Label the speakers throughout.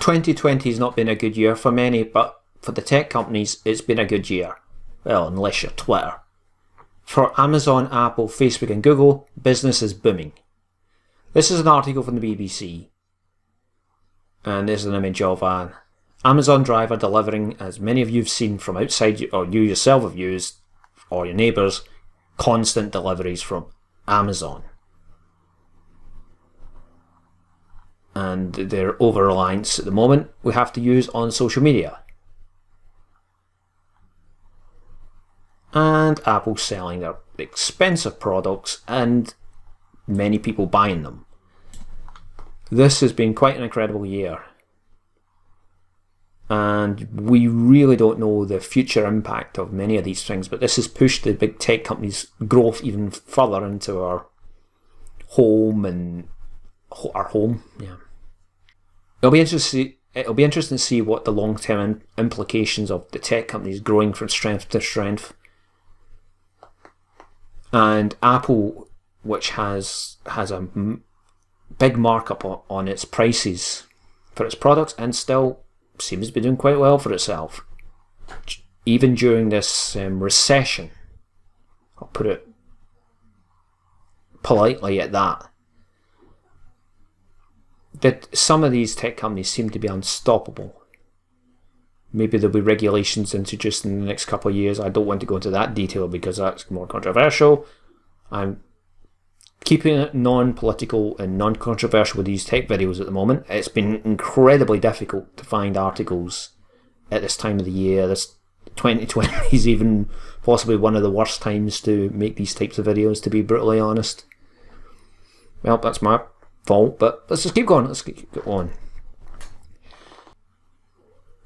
Speaker 1: 2020 has not been a good year for many, but for the tech companies, it's been a good year. Well, unless you're Twitter. For Amazon, Apple, Facebook and Google, business is booming. This is an article from the BBC. And there's an image of an Amazon driver delivering, as many of you have seen from outside, or you yourself have used, or your neighbours, constant deliveries from Amazon. And their over-reliance at the moment we have to use on social media. And Apple selling their expensive products and many people buying them. This has been quite an incredible year. And we really don't know the future impact of many of these things, but this has pushed the big tech companies' growth even further into our home and our home. Yeah, it'll be interesting to see what the long-term implications of the tech companies growing from strength to strength. And Apple, which has a big markup on its prices for its products, and still seems to be doing quite well for itself, even during this recession. I'll put it politely at that. That some of these tech companies seem to be unstoppable. Maybe there'll be regulations introduced in the next couple of years. I don't want to go into that detail because that's more controversial. I'm keeping it non-political and non-controversial with these tech videos at the moment. It's been incredibly difficult to find articles at this time of the year. This 2020 is even possibly one of the worst times to make these types of videos, to be brutally honest. Well, that's my fault, but let's just keep going. Let's keep on.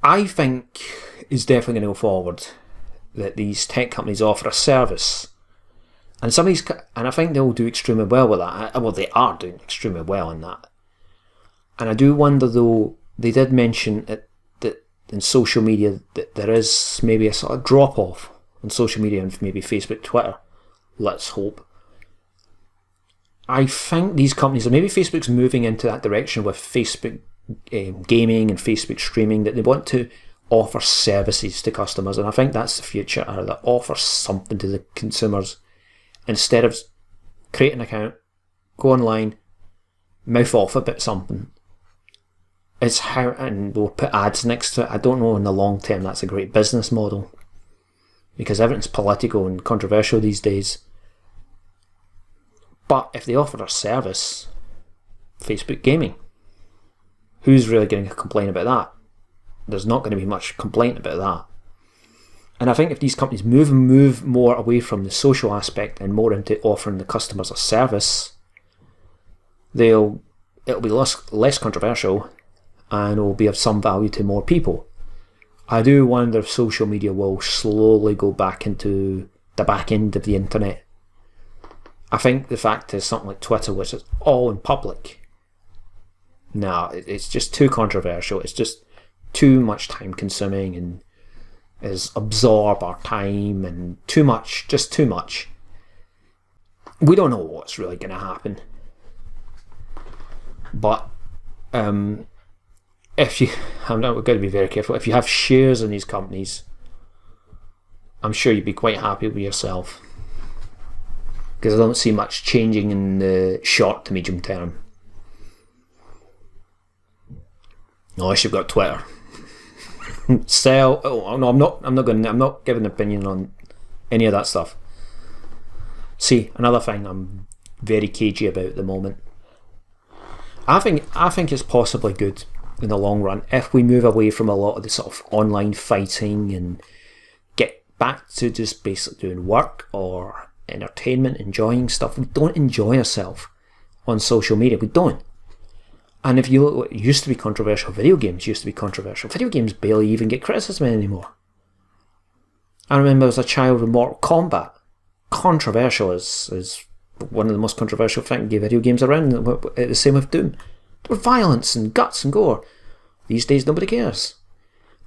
Speaker 1: I think it's definitely going to go forward that these tech companies offer a service, and some of these, and I think they'll do extremely well with that. Well, they are doing extremely well in that. And I do wonder, though, they did mention that in social media that there is maybe a sort of drop off on social media and maybe Facebook, Twitter. Let's hope. I think these companies, or maybe Facebook's moving into that direction with Facebook gaming and Facebook streaming, that they want to offer services to customers, and I think that's the future, or that offer something to the consumers instead of create an account, go online, mouth off about something. It's how, and we'll put ads next to it. I don't know in the long term that's a great business model, because everything's political and controversial these days. But if they offer a service, Facebook gaming, who's really going to complain about that? There's not going to be much complaint about that. And I think if these companies move more away from the social aspect and more into offering the customers a service, it'll be less controversial and will be of some value to more people. I do wonder if social media will slowly go back into the back end of the internet. I think the fact is something like Twitter, which is all in public. No, it's just too controversial. It's just too much time consuming and is absorb our time and too much, just too much. We don't know what's really going to happen. But if you, we've got to be very careful. If you have shares in these companies, I'm sure you'd be quite happy with yourself, because I don't see much changing in the short to medium term. Unless you've got Twitter. Sell. Oh no, I'm not giving an opinion on any of that stuff. See, another thing I'm very cagey about at the moment. I think it's possibly good in the long run if we move away from a lot of the sort of online fighting and get back to just basically doing work or entertainment, enjoying stuff. We don't enjoy ourselves on social media. We don't. And if you look what used to be controversial, video games used to be controversial. Video games barely even get criticism anymore. I remember as a child with Mortal Kombat. Controversial is one of the most controversial video games around. The same with Doom. There were violence and guts and gore. These days nobody cares.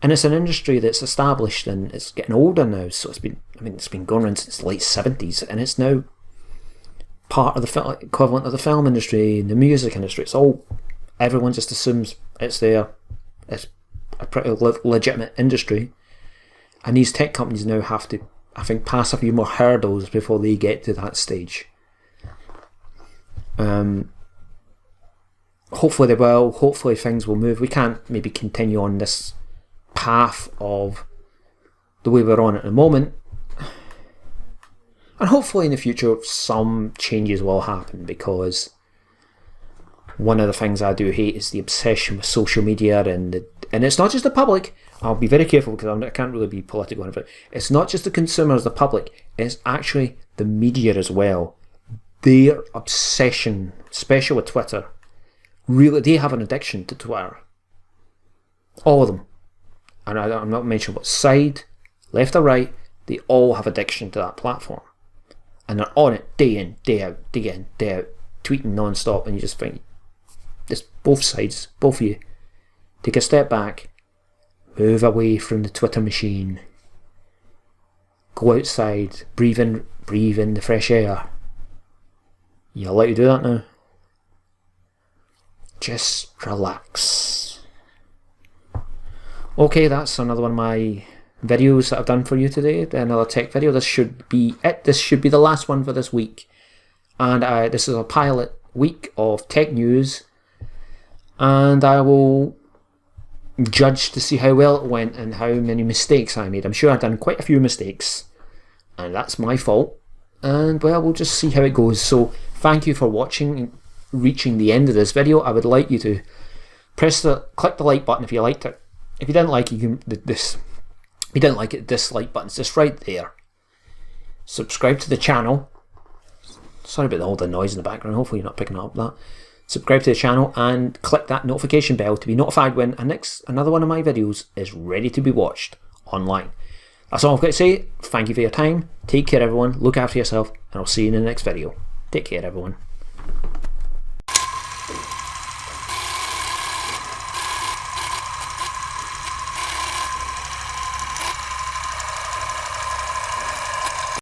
Speaker 1: And it's an industry that's established and it's getting older now, so it's been going on since the late 70s, and it's now part of the equivalent of the film industry and the music industry. It's all, everyone just assumes it's there, It's a pretty legitimate industry, and these tech companies now have to, I think, pass a few more hurdles before they get to that stage. Hopefully they will. Hopefully things will move. We can't maybe continue on this path of the way we're on at the moment, and hopefully in the future some changes will happen, because one of the things I do hate is the obsession with social media, and it's not just the public. I'll be very careful because I can't really be political on it. It's not just the consumers, the public, it's actually the media as well. Their obsession, especially with Twitter, really, they have an addiction to Twitter. All of them. And I'm not mentioning what side, left or right, they all have addiction to that platform. And they're on it day in, day out, day in, day out, tweeting non-stop, and you just think, just both sides, both of you, take a step back, move away from the Twitter machine, go outside, breathe in the fresh air. You allowed to do that now? Just relax. Okay, that's another one of my videos that I've done for you today. Another tech video. This should be it. This should be the last one for this week. And this is a pilot week of tech news. And I will judge to see how well it went and how many mistakes I made. I'm sure I've done quite a few mistakes, and that's my fault. And well, we'll just see how it goes. So thank you for watching, reaching the end of this video. I would like you to click the like button if you liked it. If you didn't like it, if you didn't like it, dislike button's just right there. Subscribe to the channel. Sorry about all the noise in the background. Hopefully you're not picking up that. Subscribe to the channel and click that notification bell to be notified when another one of my videos is ready to be watched online. That's all I've got to say. Thank you for your time. Take care, everyone. Look after yourself, and I'll see you in the next video. Take care, everyone.